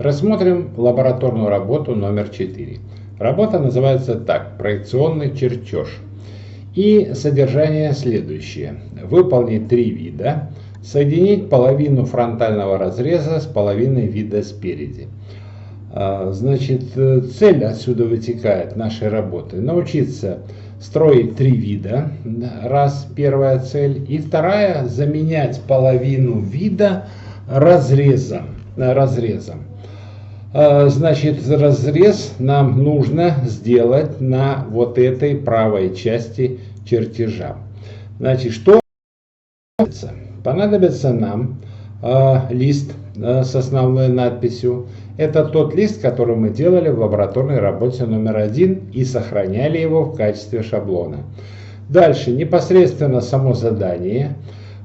Рассмотрим лабораторную работу номер 4. Работа называется так: проекционный чертеж. И содержание следующее. Выполнить 3 вида. Соединить половину фронтального разреза с половиной вида спереди. Значит, цель отсюда вытекает нашей работы: научиться строить 3 вида. Раз, первая цель. И вторая — заменять половину вида разрезом. Значит, разрез нам нужно сделать на вот этой правой части чертежа. Значит, что понадобится? Понадобится нам лист с основной надписью. Это тот лист, который мы делали в лабораторной работе номер 1 и сохраняли его в качестве шаблона. Дальше непосредственно само задание.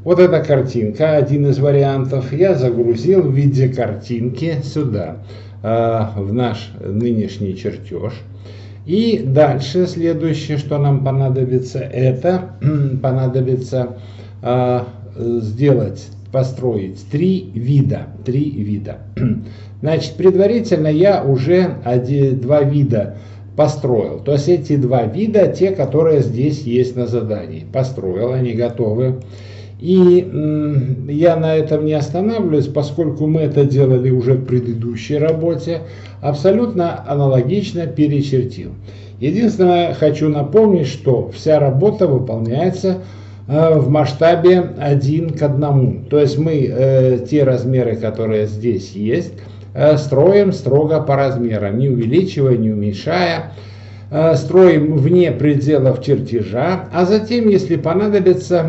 Вот эта картинка, один из вариантов, я загрузил в виде картинки сюда, в наш нынешний чертеж. И дальше следующее, что нам понадобится, это понадобится построить 3 вида. Значит, предварительно я уже 2 вида построил. То есть эти 2 вида, те, которые здесь есть на задании. Построил, они готовы. И я на этом не останавливаюсь, поскольку мы это делали уже в предыдущей работе. Абсолютно аналогично перечертил. Единственное, хочу напомнить, что вся работа выполняется в масштабе 1 к 1. То есть мы те размеры, которые здесь есть, строим строго по размерам, не увеличивая, не уменьшая. Строим вне пределов чертежа, а затем, если понадобится,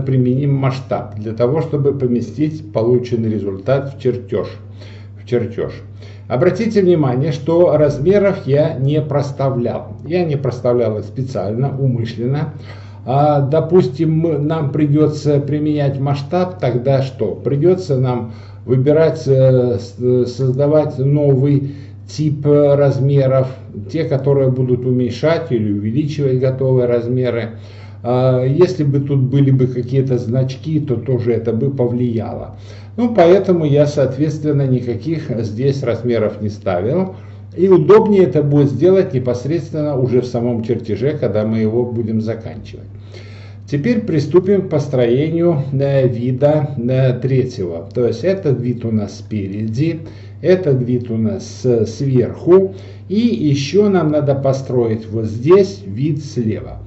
применим масштаб для того, чтобы поместить полученный результат в чертеж. Обратите внимание, что размеров я не проставлял. Я не проставлял их специально, умышленно. Допустим, нам придется применять масштаб, тогда что? Придется нам выбирать, создавать новый тип размеров, те, которые будут уменьшать или увеличивать готовые размеры. Если бы тут были бы какие-то значки, то тоже это бы повлияло. Ну, поэтому я, соответственно, никаких здесь размеров не ставил. И удобнее это будет сделать непосредственно уже в самом чертеже, когда мы его будем заканчивать. Теперь приступим к построению вида 3-го. То есть этот вид у нас спереди, этот вид у нас сверху. И еще нам надо построить вот здесь вид слева.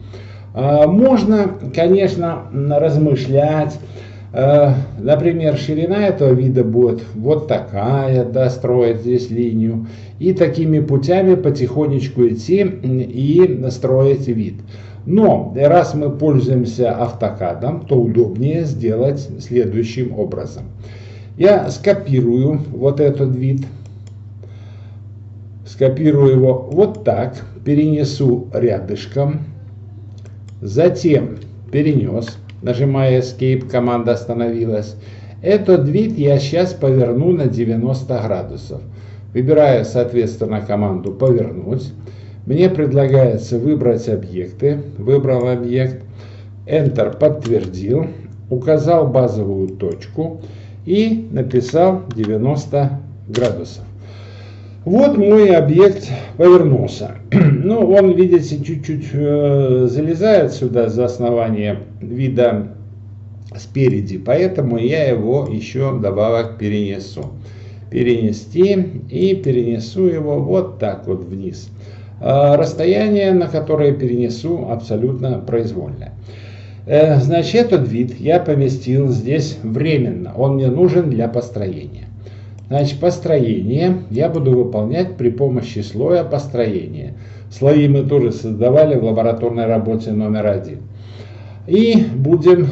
Можно, конечно, размышлять. Например, ширина этого вида будет вот такая, да, строить здесь линию. И такими путями потихонечку идти и строить вид. Но раз мы пользуемся автокадом, то удобнее сделать следующим образом. Я скопирую вот этот вид. Скопирую его вот так. Перенесу рядышком. Затем перенес. Нажимая Escape, команда остановилась. Этот вид я сейчас поверну на 90 градусов. Выбираю, соответственно, команду «Повернуть». Мне предлагается выбрать объекты. Выбрал объект. Enter, подтвердил. Указал базовую точку и написал 90 градусов. Вот мой объект повернулся. Ну, он, видите, чуть-чуть залезает сюда за основание вида спереди, поэтому я его еще вдобавок перенесу. Перенести и перенесу его вот так вот вниз. Расстояние, на которое перенесу, абсолютно произвольное. Значит, этот вид я поместил здесь временно. Он мне нужен для построения. Значит, построение я буду выполнять при помощи слоя построения. Слои мы тоже создавали в лабораторной работе номер 1. И будем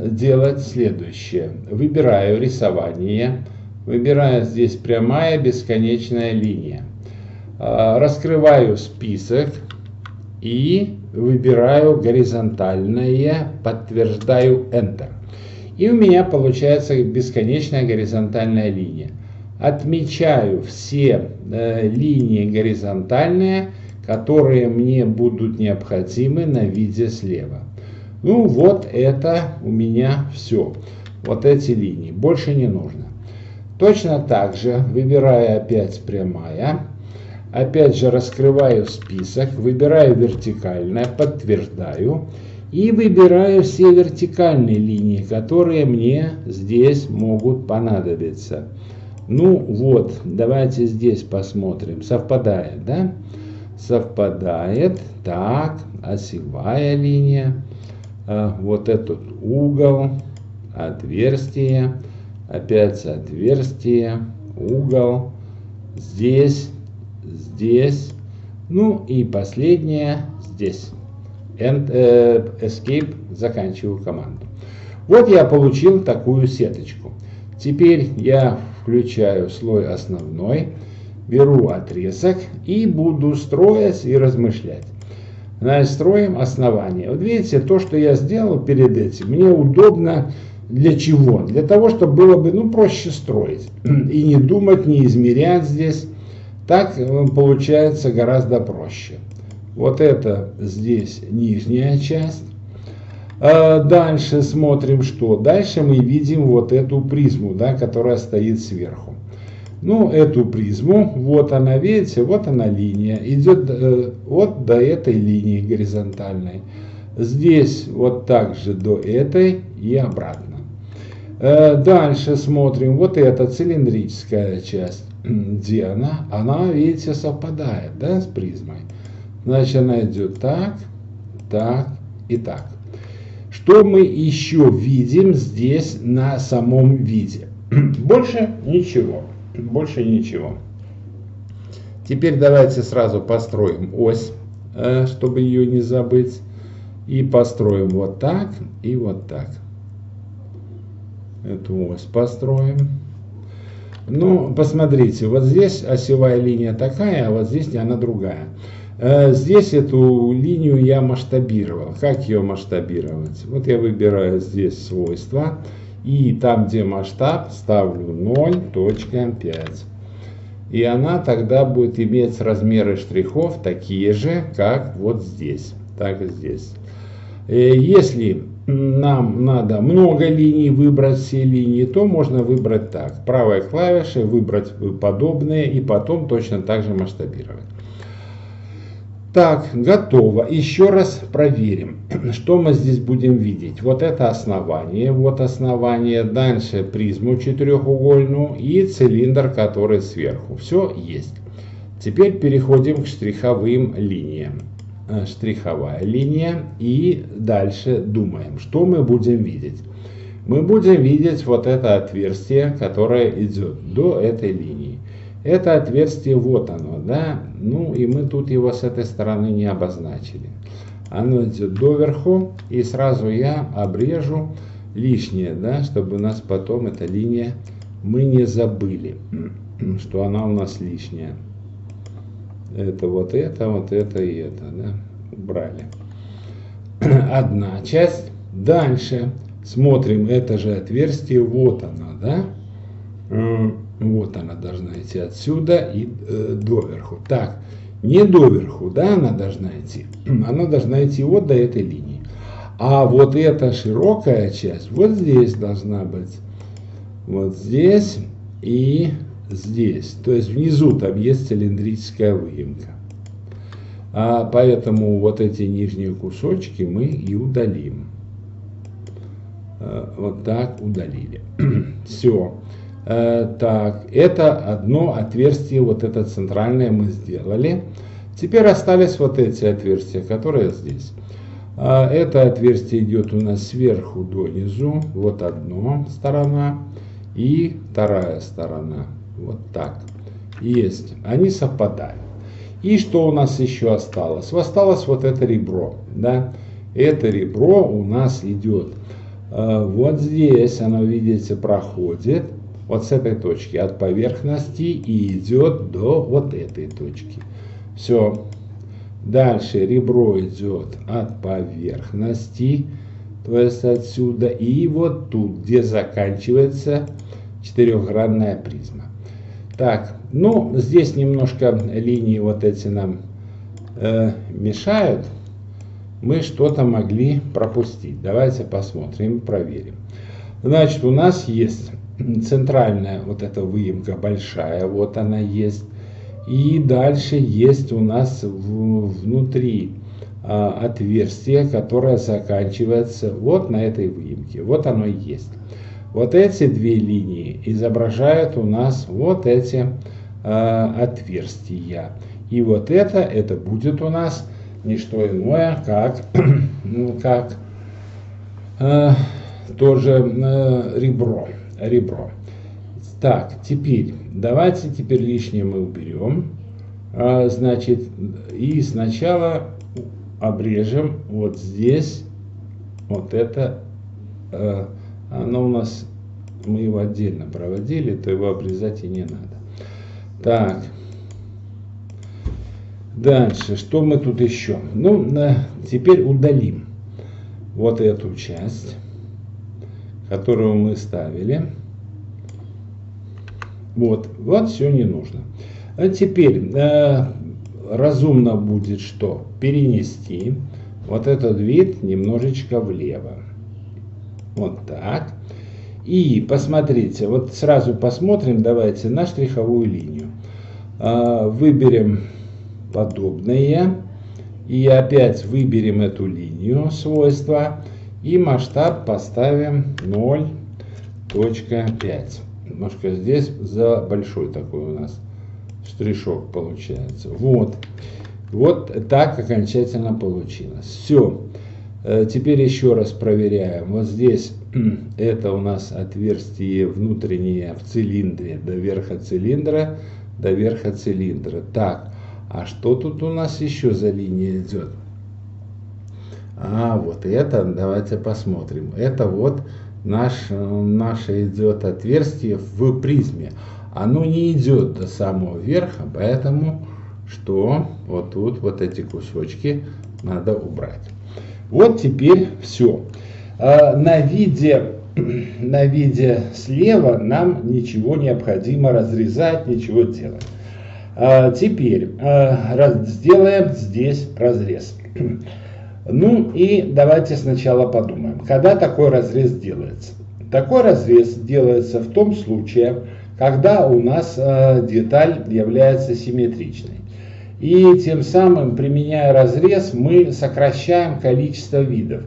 делать следующее. Выбираю рисование. Выбираю здесь прямая бесконечная линия. Раскрываю список и выбираю горизонтальное, подтверждаю Enter. И у меня получается бесконечная горизонтальная линия. Отмечаю все линии горизонтальные, которые мне будут необходимы на виде слева. Ну вот это у меня все. Вот эти линии. Больше не нужно. Точно так же, выбираю опять прямая, опять же раскрываю список, выбираю вертикальное, подтверждаю и выбираю все вертикальные линии, которые мне здесь могут понадобиться. Ну вот, давайте здесь посмотрим, совпадает, да? Совпадает, так, осевая линия, вот этот угол, отверстие, опять отверстие, угол, здесь, здесь, ну и последнее здесь. Escape, заканчиваю команду. Вот я получил такую сеточку. Теперь я включаю слой основной, беру отрезок и буду строить и размышлять. Значит, строим основание. Вот видите, то, что я сделал перед этим, мне удобно. Для чего? Для того, чтобы было бы проще строить. И не думать, не измерять здесь. Так получается гораздо проще. Вот это здесь нижняя часть. Дальше смотрим, что. Дальше мы видим вот эту призму, да, которая стоит сверху. Ну, эту призму, вот она, видите, вот она линия. Идет вот до этой линии горизонтальной. Здесь вот так же до этой и обратно. Дальше смотрим, вот эта цилиндрическая часть. Где она? Она, видите, совпадает, да, с призмой. Значит, она идет так, так и так. Что мы еще видим здесь на самом виде? Больше ничего. Больше ничего. Теперь давайте сразу построим ось, чтобы ее не забыть. И построим вот так и вот так. Эту ось построим. Ну, посмотрите, вот здесь осевая линия такая, а вот здесь она другая. Здесь эту линию я масштабировал. Как ее масштабировать? Вот я выбираю здесь свойства. И там, где масштаб, ставлю 0.5. И она тогда будет иметь размеры штрихов такие же, как вот здесь. Так и здесь. Если нам надо много линий, выбрать все линии, то можно выбрать так. Правой клавишей выбрать подобные и потом точно так же масштабировать. Так, готово. Еще раз проверим, что мы здесь будем видеть. Вот это основание, вот основание, дальше призму четырехугольную и цилиндр, который сверху. Все есть. Теперь переходим к штриховым линиям. Штриховая линия и дальше думаем, что мы будем видеть. Мы будем видеть вот это отверстие, которое идет до этой линии. Это отверстие, вот оно, да, ну и мы тут его с этой стороны не обозначили. Оно идет доверху, и сразу я обрежу лишнее, да, чтобы у нас потом эта линия, мы не забыли, что она у нас лишняя. Это вот это и это, да, убрали. Одна часть. Дальше смотрим, это же отверстие, вот оно, да. Вот она должна идти отсюда и доверху. Так, не доверху, да, она должна идти. Она должна идти вот до этой линии. А вот эта широкая часть вот здесь должна быть. Вот здесь и здесь. То есть внизу там есть цилиндрическая выемка. Поэтому вот эти нижние кусочки мы и удалим. Вот так удалили. Все. Так, это одно отверстие, вот это центральное мы сделали. Теперь остались вот эти отверстия, которые здесь. Это отверстие идет у нас сверху донизу. Вот одна сторона и вторая сторона. Вот так. Есть. Они совпадают. И что у нас еще осталось? Осталось вот это ребро. Да? Это ребро у нас идет вот здесь. Оно, видите, проходит. Вот с этой точки от поверхности и идет до вот этой точки. Все. Дальше ребро идет от поверхности, то есть отсюда, и вот тут, где заканчивается четырехгранная призма. Так, ну здесь немножко линии вот эти нам мешают. Мы что-то могли пропустить. Давайте посмотрим, проверим. Значит, у нас есть центральная вот эта выемка большая, вот она есть. И дальше есть у нас внутри отверстие, которое заканчивается вот на этой выемке. Вот оно и есть. Вот эти две линии изображают у нас вот эти отверстия. И вот это будет у нас не что иное, как, тоже ребро. Так, теперь, давайте лишнее мы уберем. Значит, и сначала обрежем вот здесь, вот это, оно у нас, мы его отдельно проводили, то его обрезать и не надо. Так, дальше, что мы тут еще? Ну, теперь удалим вот эту часть, которую мы ставили. Вот все не нужно. А теперь разумно будет что? Перенести вот этот вид немножечко влево. Вот так. И посмотрите, вот сразу посмотрим, давайте на штриховую линию. Выберем подобное. И опять выберем эту линию, свойства. И масштаб поставим 0.5. Немножко здесь за большой такой у нас штришок получается. Вот так окончательно получилось. Все. Теперь еще раз проверяем. Вот здесь это у нас отверстие внутреннее в цилиндре до верха цилиндра, Так, а что тут у нас еще за линия идет? Вот это, давайте посмотрим. Это вот наше идет отверстие в призме. Оно не идет до самого верха, поэтому что вот тут вот эти кусочки надо убрать. Вот теперь все. На виде слева нам ничего необходимо разрезать, ничего делать. Теперь сделаем здесь разрез. Ну и давайте сначала подумаем, когда такой разрез делается. Такой разрез делается в том случае, когда у нас деталь является симметричной. И тем самым, применяя разрез, мы сокращаем количество видов.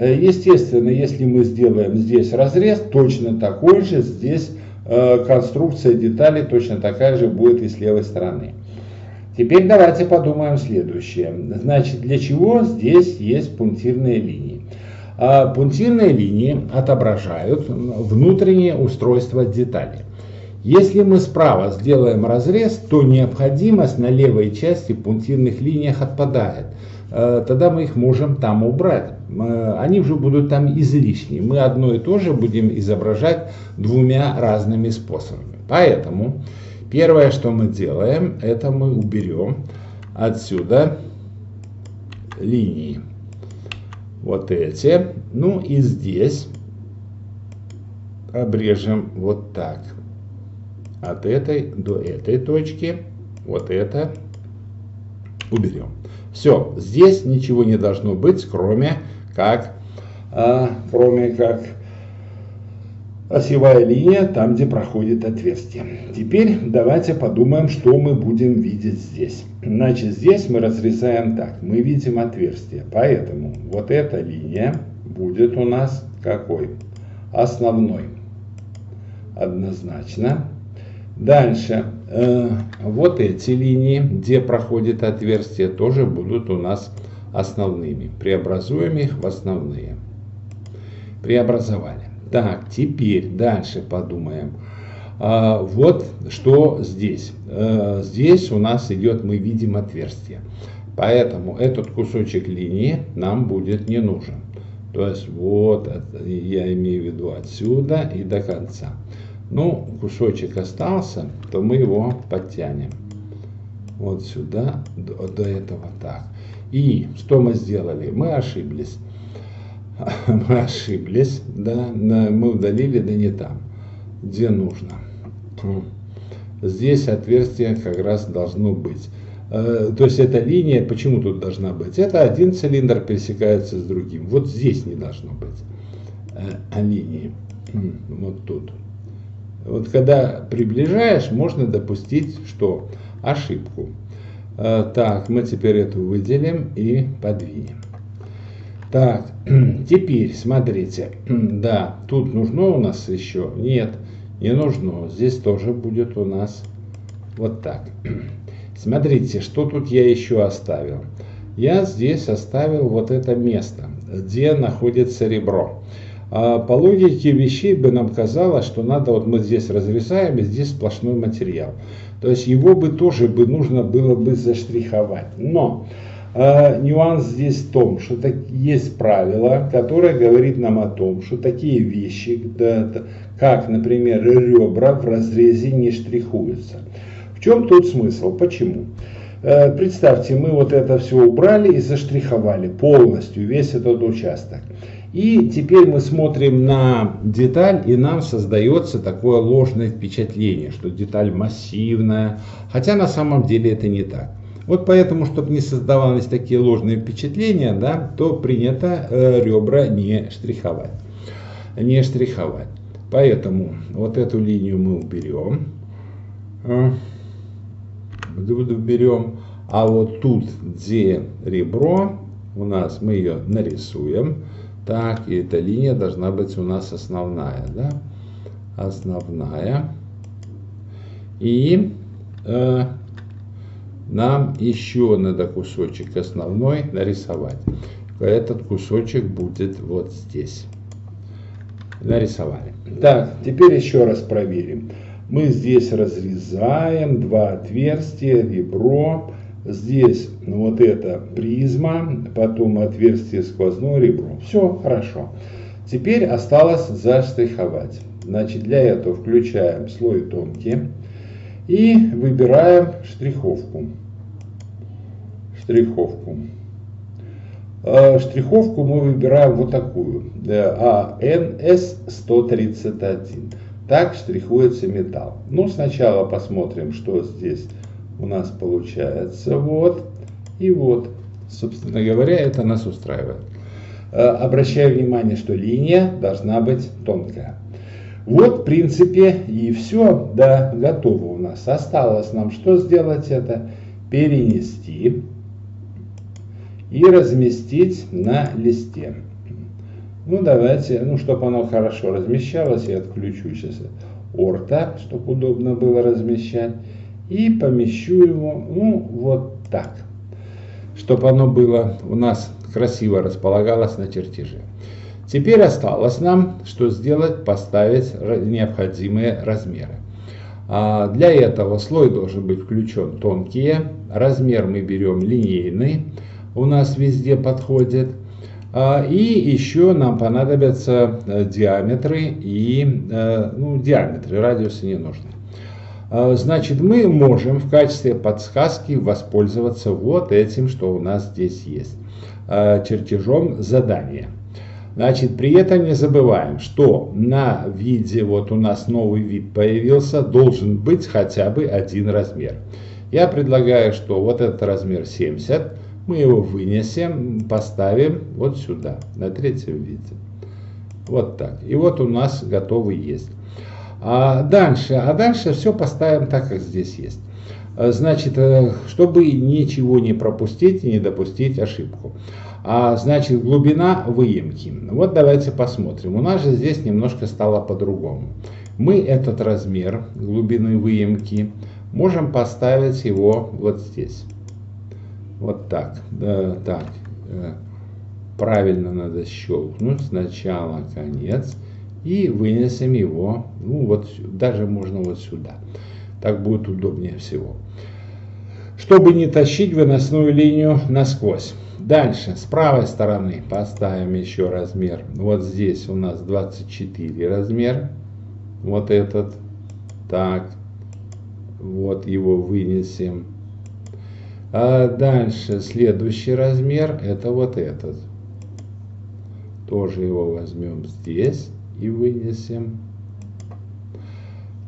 Естественно, если мы сделаем здесь разрез, точно такой же, здесь конструкция детали точно такая же будет и с левой стороны. Теперь давайте подумаем следующее. Значит, для чего здесь есть пунктирные линии? Пунктирные линии отображают внутреннее устройство детали. Если мы справа сделаем разрез, то необходимость на левой части пунктирных линиях отпадает. Тогда мы их можем там убрать. Они уже будут там излишни. Мы одно и то же будем изображать двумя разными способами. Поэтому первое, что мы делаем, это мы уберем отсюда линии. Вот эти. Ну и здесь обрежем вот так. От этой до этой точки. Вот это уберем. Все, здесь ничего не должно быть, кроме как осевая линия, там, где проходит отверстие. Теперь давайте подумаем, что мы будем видеть здесь. Значит, здесь мы разрезаем так. Мы видим отверстие. Поэтому вот эта линия будет у нас какой? Основной. Однозначно. Дальше, вот эти линии, где проходит отверстие, тоже будут у нас основными. Преобразуем их в основные. Преобразовали. Так, теперь дальше подумаем. Вот что здесь. Здесь у нас идет, мы видим отверстие. Поэтому этот кусочек линии нам будет не нужен. То есть вот, я имею в виду отсюда и до конца. Ну, кусочек остался, то мы его подтянем. Вот сюда, до этого так. И что мы сделали? Мы ошиблись. Да, мы удалили, да не там, где нужно. Здесь отверстие как раз должно быть. То есть эта линия, почему тут должна быть? Это один цилиндр пересекается с другим. Вот здесь не должно быть линии. Вот тут. Вот когда приближаешь, можно допустить что? Ошибку. Так, мы теперь эту выделим и подвинем. Так, теперь смотрите, да, тут нужно у нас еще? Нет, не нужно. Здесь тоже будет у нас вот так. Смотрите, что тут я еще оставил. Я здесь оставил вот это место, где находится ребро. По логике вещей бы нам казалось, что надо, вот мы здесь разрезаем, и здесь сплошной материал. То есть его бы тоже нужно было бы заштриховать. Но нюанс здесь в том, что есть правило, которое говорит нам о том, что такие вещи, как, например, ребра в разрезе не штрихуются. В чем тут смысл? Почему? Представьте, мы вот это все убрали и заштриховали полностью весь этот участок. И теперь мы смотрим на деталь, и нам создается такое ложное впечатление, что деталь массивная, хотя на самом деле это не так. Вот поэтому, чтобы не создавались такие ложные впечатления, да, то принято ребра не штриховать. Не штриховать. Поэтому вот эту линию мы уберем. А вот тут, где ребро, у нас мы ее нарисуем. Так, и эта линия должна быть у нас основная, да? Основная. И нам еще надо кусочек основной нарисовать. Этот кусочек будет вот здесь. Нарисовали. Так, теперь еще раз проверим. Мы здесь разрезаем два отверстия, ребро. Здесь вот это призма, потом отверстие сквозное, ребро. Все хорошо. Теперь осталось заштриховать. Значит, для этого включаем слой тонкий и выбираем штриховку. Штриховку мы выбираем вот такую. ANS131. Так штрихуется металл. Ну, сначала посмотрим, что здесь у нас получается. Вот и вот. Собственно говоря, это нас устраивает. Обращаю внимание, что линия должна быть тонкая. Вот, в принципе, и все. Да, готово у нас. Осталось нам что сделать? Это перенести и разместить на листе. Ну, давайте, чтобы оно хорошо размещалось, я отключу сейчас орто, чтобы удобно было размещать. И помещу его, вот так, чтобы оно было у нас красиво располагалось на чертеже. Теперь осталось нам, что сделать, поставить необходимые размеры. Для этого слой должен быть включен тонкий, размер мы берем линейный, у нас везде подходит. И еще нам понадобятся диаметры диаметры, радиусы не нужны. Значит, мы можем в качестве подсказки воспользоваться вот этим, что у нас здесь есть, чертежом задания. Значит, при этом не забываем, что на виде, вот у нас новый вид появился, должен быть хотя бы один размер. Я предлагаю, что вот этот размер 70, мы его вынесем, поставим вот сюда, на третьем виде. Вот так. И вот у нас готовый есть. А дальше все поставим так, как здесь есть. Значит, чтобы ничего не пропустить и не допустить ошибку. Значит, глубина выемки. Вот давайте посмотрим. У нас же здесь немножко стало по-другому. Мы этот размер глубины выемки можем поставить его вот здесь. Вот так. Так. Правильно надо щелкнуть. Сначала конец. И вынесем его, даже можно вот сюда. Так будет удобнее всего. Чтобы не тащить выносную линию насквозь. Дальше, с правой стороны поставим еще размер. Вот здесь у нас 24 размер. Вот этот. Так. Вот его вынесем. Дальше, следующий размер, это вот этот. Тоже его возьмем здесь. И вынесем.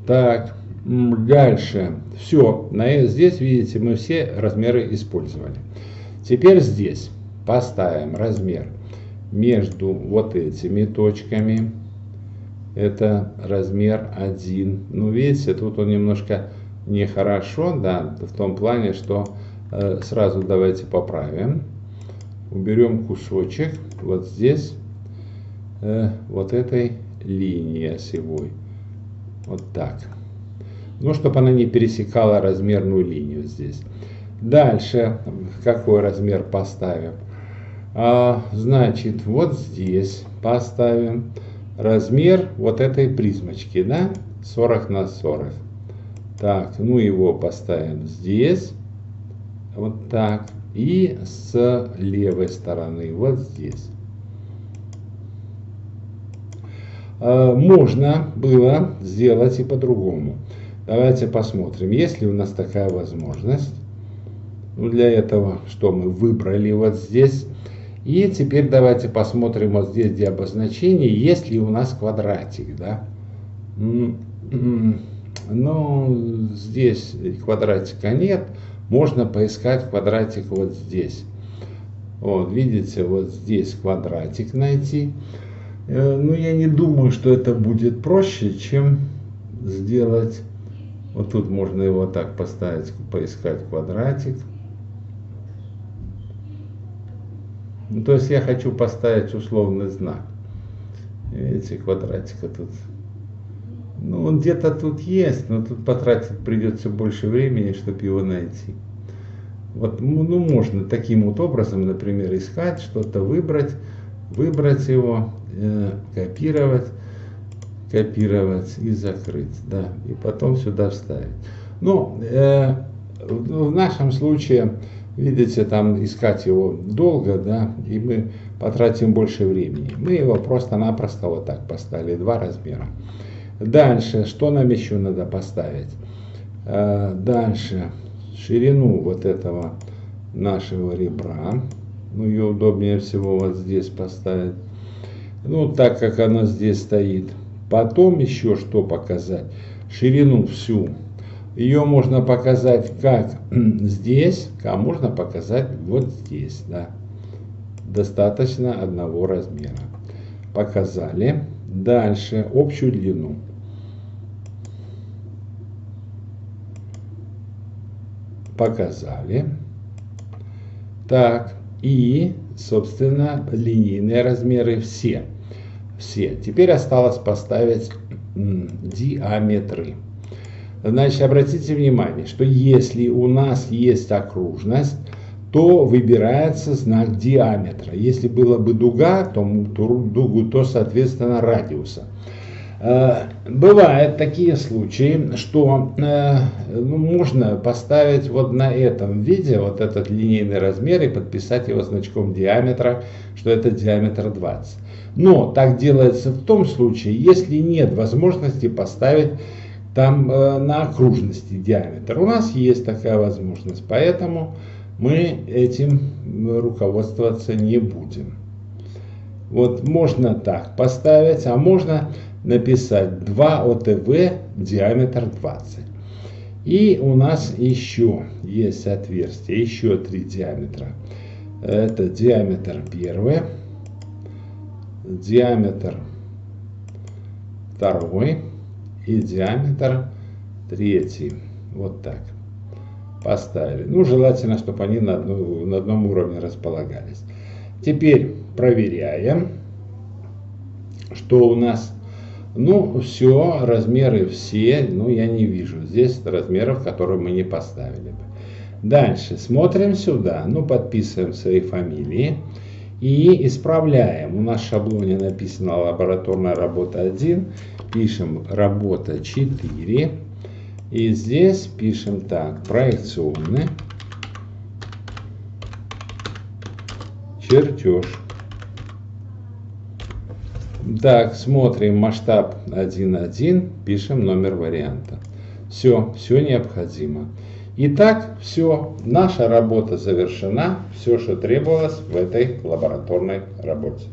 Так, дальше. Все, здесь, видите, мы все размеры использовали. Теперь здесь поставим размер между вот этими точками. это размер 1. Ну, видите, тут он немножко нехорошо, да, в том плане, что сразу давайте поправим. Уберем кусочек вот здесь, вот этой линии осевой. Вот так. Ну, чтобы она не пересекала размерную линию здесь. Дальше, какой размер поставим? Значит, вот здесь поставим размер вот этой призмочки, да, 40 на 40. Так, ну его поставим здесь, вот так, и с левой стороны, вот здесь. Можно было сделать и по-другому. Давайте посмотрим, есть ли у нас такая возможность. Ну, для этого, что мы выбрали вот здесь. И теперь давайте посмотрим вот здесь, где обозначение, есть ли у нас квадратик, да. Ну, здесь квадратика нет, можно поискать квадратик вот здесь. Вот, видите, вот здесь квадратик найти. Но я не думаю, что это будет проще, чем сделать, вот тут можно его так поставить, поискать квадратик. Ну, то есть я хочу поставить условный знак. Видите, квадратика тут. Ну, он где-то тут есть, но тут потратить придется больше времени, чтобы его найти. Вот, ну, можно таким вот образом, например, искать, что-то выбрать его, копировать и закрыть, да, и потом сюда вставить. Ну, в нашем случае, видите, там искать его долго, да, и мы потратим больше времени. Мы его просто-напросто вот так поставили, 2 размера. Дальше, что нам еще надо поставить? Дальше, ширину вот этого нашего ребра. Ну, ее удобнее всего вот здесь поставить. Ну, так как она здесь стоит. Потом еще что показать? Ширину всю. Ее можно показать как здесь, а можно показать вот здесь. Да. Достаточно одного размера. Показали. Дальше общую длину. Показали. Так, и, собственно, линейные размеры все. Теперь осталось поставить диаметры. Значит, обратите внимание, что если у нас есть окружность, то выбирается знак диаметра. Если была бы дуга, то соответственно радиуса. Бывают такие случаи, что можно поставить вот на этом виде вот этот линейный размер и подписать его значком диаметра, что это диаметр 20. Но так делается в том случае, если нет возможности поставить там на окружности диаметр. У нас есть такая возможность, поэтому мы этим руководствоваться не будем. Вот можно так поставить, а можно написать 2 ОТВ диаметр 20. И у нас еще есть отверстие, еще 3 диаметра. Это диаметр 1, диаметр 2 и диаметр 3. Вот так поставили. Ну, желательно, чтобы они на одном уровне располагались. Теперь проверяем, что у нас. Ну, все, размеры все, ну, я не вижу здесь размеров, которые мы не поставили бы. Дальше смотрим сюда, ну, подписываем свои фамилии и исправляем. У нас в шаблоне написано лабораторная работа 1, пишем работа 4, и здесь пишем так, проекционный чертеж. Так, смотрим масштаб 1.1, пишем номер варианта. Все необходимо. Итак, все, наша работа завершена, все, что требовалось в этой лабораторной работе.